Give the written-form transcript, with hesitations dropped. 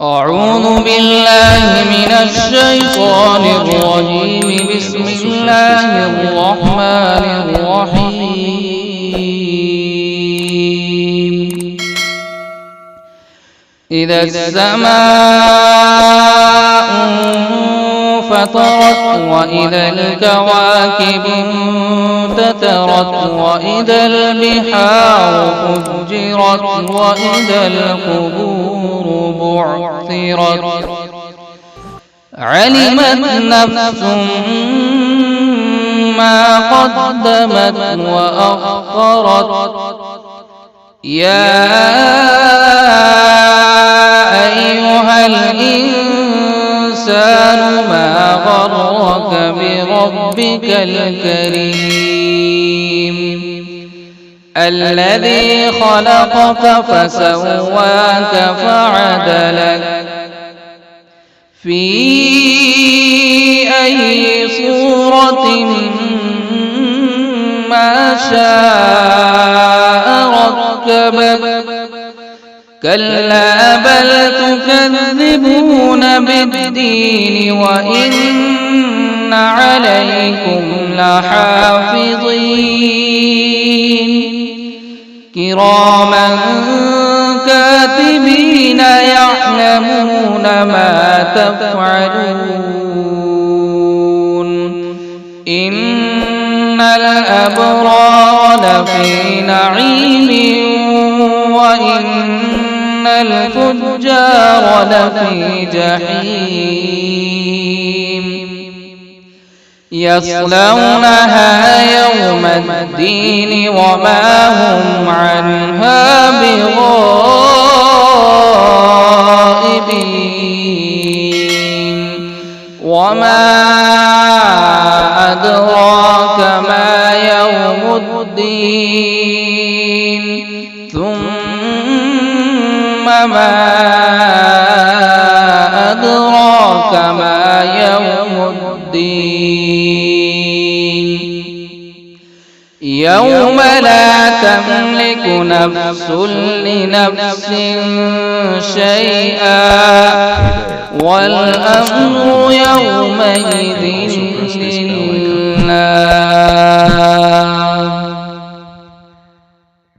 أعوذ بالله من الشيطان الرجيم. بسم الله الرحمن الرحيم. إذا السماء انفطرت وإذا الكواكب انتثرت وإذا البحار فجرت وإذا القبور بعثرت علمت نفس ما قدمت وأخرت. يا أيها الإنسان ما غرك بربك الكريم الذي خلقك فسواك فعدلك في أي صورة ما شاء ركبك. كلا بل تكذبون بالدين وإن عليكم لحافظين كراما كاتبين يعلمون ما تفعلون. إن الأبرار لفي نعيم وإن الفجار لفي جحيم يصلونها يوم الدين وما هم عنها بغائبين. وما أدراك ما يوم الدين ثم ما أدراك ما يوم الدين. يوم لا تملك نفس لنفس شيئا والأمر يومئذ لله.